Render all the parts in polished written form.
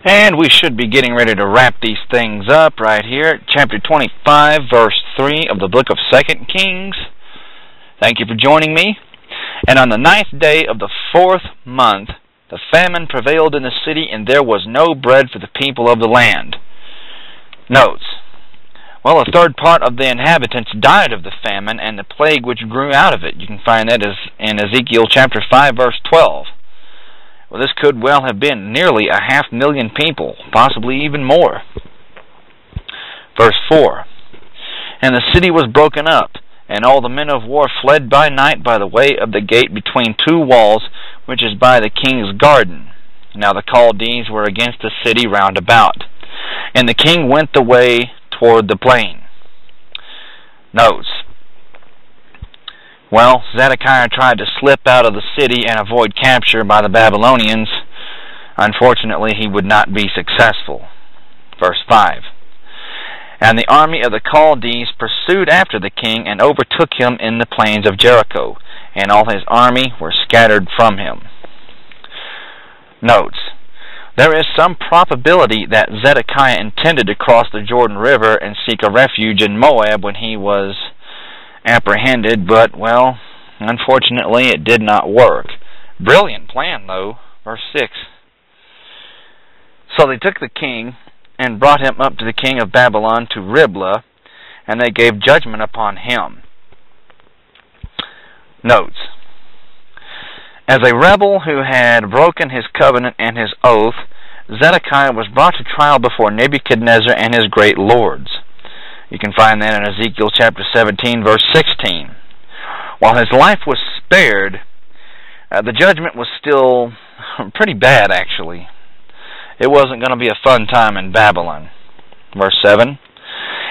And we should be getting ready to wrap these things up right here. Chapter 25, verse 3 of the book of 2 Kings. Thank you for joining me. And on the 9th day of the 4th month, the famine prevailed in the city, and there was no bread for the people of the land. Notes. Well, a third part of the inhabitants died of the famine and the plague which grew out of it. You can find that in Ezekiel chapter 5, verse 12. Well, this could well have been nearly 500,000 people, possibly even more. Verse 4. And the city was broken up, and all the men of war fled by night by the way of the gate between two walls, which is by the king's garden. Now the Chaldees were against the city round about. And the king went the way toward the plain. Notes. Well, Zedekiah tried to slip out of the city and avoid capture by the Babylonians. Unfortunately, he would not be successful. Verse 5. And the army of the Chaldees pursued after the king and overtook him in the plains of Jericho, and all his army were scattered from him. Notes. There is some probability that Zedekiah intended to cross the Jordan River and seek a refuge in Moab when he was apprehended, but, well, unfortunately it did not work. Brilliant plan, though. Verse 6. So they took the king and brought him up to the king of Babylon to Riblah, and they gave judgment upon him. Notes. As a rebel who had broken his covenant and his oath, Zedekiah was brought to trial before Nebuchadnezzar and his great lords. You can find that in Ezekiel chapter 17, verse 16. While his life was spared, the judgment was still pretty bad, actually. It wasn't going to be a fun time in Babylon. Verse 7.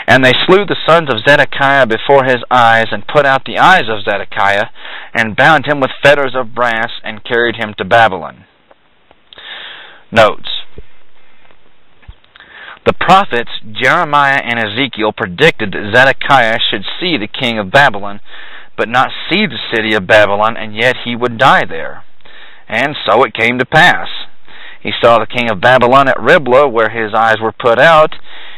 And they slew the sons of Zedekiah before his eyes, and put out the eyes of Zedekiah, and bound him with fetters of brass, and carried him to Babylon. Notes. The prophets Jeremiah and Ezekiel predicted that Zedekiah should see the king of Babylon, but not see the city of Babylon, and yet he would die there. And so it came to pass. He saw the king of Babylon at Riblah, where his eyes were put out,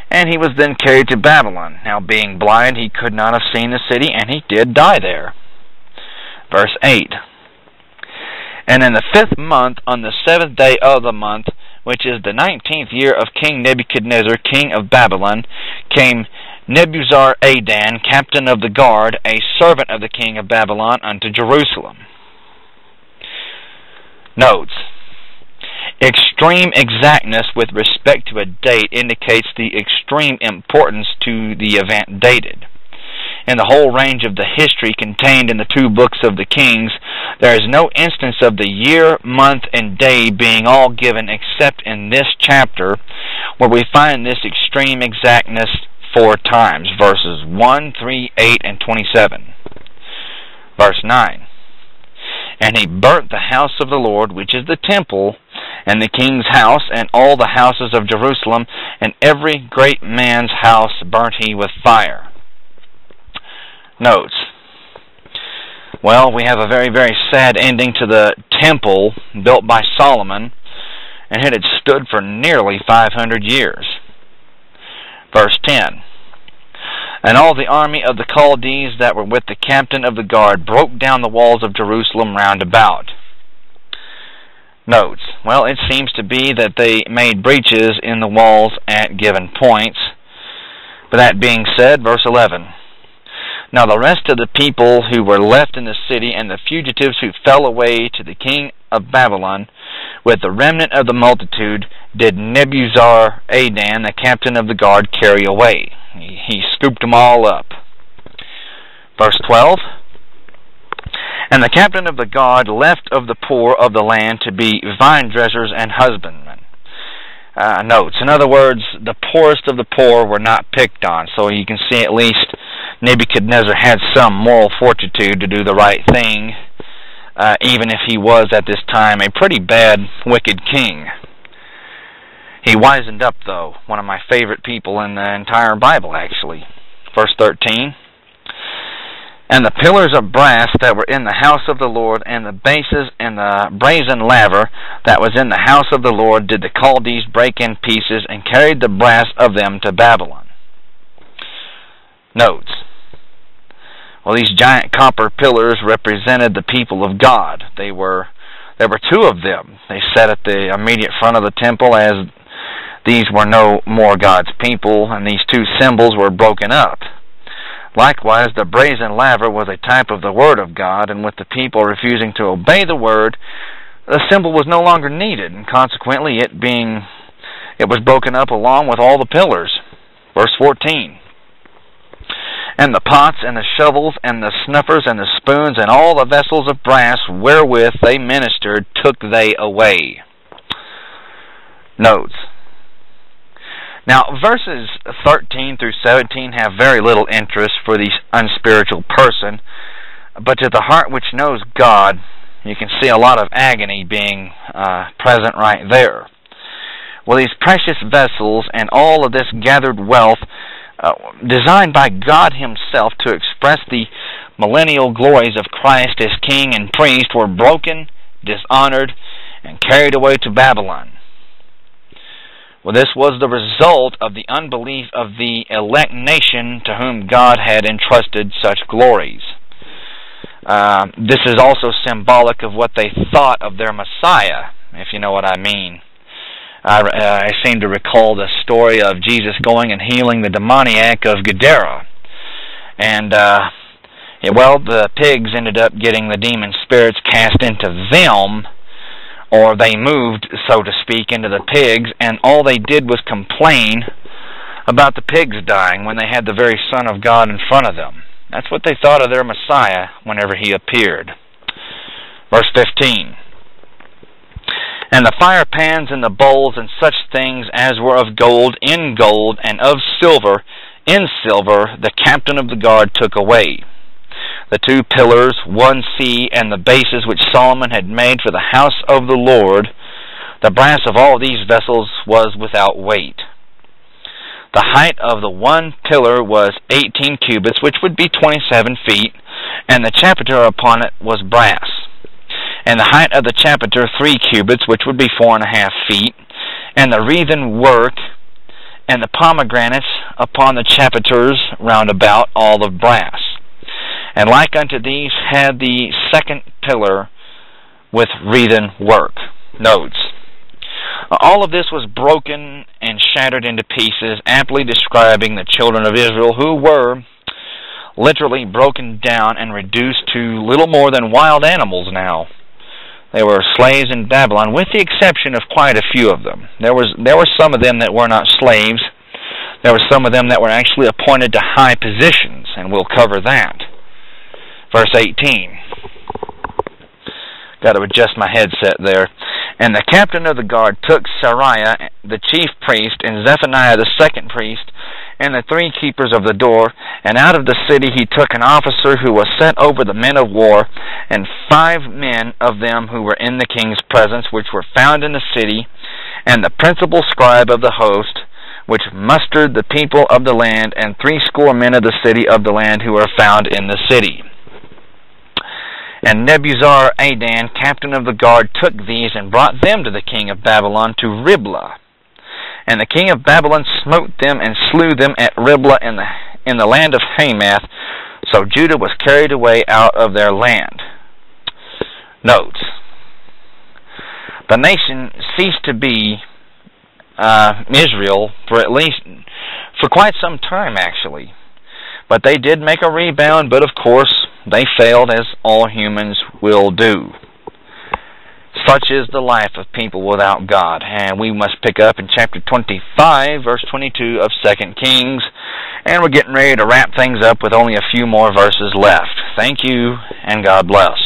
and he was then carried to Babylon. Now, being blind, he could not have seen the city, and he did die there. Verse 8. And in the 5th month, on the 7th day of the month, which is the 19th year of King Nebuchadnezzar, king of Babylon, came Nebuzaradan, captain of the guard, a servant of the king of Babylon, unto Jerusalem. Notes. Extreme exactness with respect to a date indicates the extreme importance to the event dated. In the whole range of the history contained in the two books of the Kings, there is no instance of the year, month, and day being all given except in this chapter, where we find this extreme exactness 4 times, verses 1, 3, 8, and 27. Verse 9. And he burnt the house of the Lord, which is the temple, and the king's house, and all the houses of Jerusalem, and every great man's house burnt he with fire. Notes. Well, we have a very, very sad ending to the temple built by Solomon, and it had stood for nearly 500 years. Verse 10. And all the army of the Chaldees that were with the captain of the guard broke down the walls of Jerusalem round about. Notes. Well, it seems to be that they made breaches in the walls at given points. But that being said, verse 11. Now the rest of the people who were left in the city, and the fugitives who fell away to the king of Babylon, with the remnant of the multitude, did Nebuzaradan, the captain of the guard, carry away. He scooped them all up. Verse 12. And the captain of the guard left of the poor of the land to be vine dressers and husbandmen. Notes. In other words, the poorest of the poor were not picked on. So you can see at least Nebuchadnezzar had some moral fortitude to do the right thing, even if he was at this time a pretty bad, wicked king. He wisened up, though. One of my favorite people in the entire Bible, actually. Verse 13. And the pillars of brass that were in the house of the Lord, and the bases and the brazen laver that was in the house of the Lord, did the Chaldees break in pieces, and carried the brass of them to Babylon. Notes. Well, these giant copper pillars represented the people of God. There were two of them. They sat at the immediate front of the temple, as these were no more God's people, and these two symbols were broken up. Likewise, the brazen laver was a type of the Word of God, and with the people refusing to obey the Word, the symbol was no longer needed, and consequently it was broken up along with all the pillars. Verse 14. And the pots and the shovels and the snuffers and the spoons and all the vessels of brass wherewith they ministered took they away. Notes. Now, verses 13 through 17 have very little interest for the unspiritual person, but to the heart which knows God, you can see a lot of agony being present right there. Well, these precious vessels and all of this gathered wealth, designed by God Himself to express the millennial glories of Christ as King and Priest, were broken, dishonored, and carried away to Babylon. Well, this was the result of the unbelief of the elect nation to whom God had entrusted such glories. This is also symbolic of what they thought of their Messiah, if you know what I mean. I seem to recall the story of Jesus going and healing the demoniac of Gadara. And, the pigs ended up getting the demon spirits cast into them, or they moved, so to speak, into the pigs, and all they did was complain about the pigs dying when they had the very Son of God in front of them. That's what they thought of their Messiah whenever He appeared. Verse 15. And the fire pans and the bowls and such things as were of gold in gold, and of silver in silver, the captain of the guard took away. The two pillars, one sea, and the bases which Solomon had made for the house of the Lord, the brass of all these vessels was without weight. The height of the one pillar was 18 cubits, which would be 27 feet, and the chapiter upon it was brass. And the height of the chapiter 3 cubits, which would be 4.5 feet, and the wreathen work, and the pomegranates upon the chapiters round about, all of brass. And like unto these had the second pillar with wreathen work. Notes. All of this was broken and shattered into pieces, amply describing the children of Israel, who were literally broken down and reduced to little more than wild animals now. They were slaves in Babylon, with the exception of quite a few of them. There were some of them that were not slaves. There were some of them that were actually appointed to high positions, and we'll cover that. Verse 18. Got to adjust my headset there. And the captain of the guard took Seraiah, the chief priest, and Zephaniah, the second priest, and the 3 keepers of the door, and out of the city he took an officer who was set over the men of war, and 5 men of them who were in the king's presence, which were found in the city, and the principal scribe of the host, which mustered the people of the land, and 60 men of the city of the land who were found in the city. And Nebuzaradan, captain of the guard, took these and brought them to the king of Babylon to Riblah. And the king of Babylon smote them and slew them at Riblah in the land of Hamath. So Judah was carried away out of their land. Notes. The nation ceased to be Israel for quite some time, actually. But they did make a rebound, but of course they failed, as all humans will do. Such is the life of people without God. And we must pick up in chapter 25, verse 22 of 2 Kings. And we're getting ready to wrap things up with only a few more verses left. Thank you, and God bless.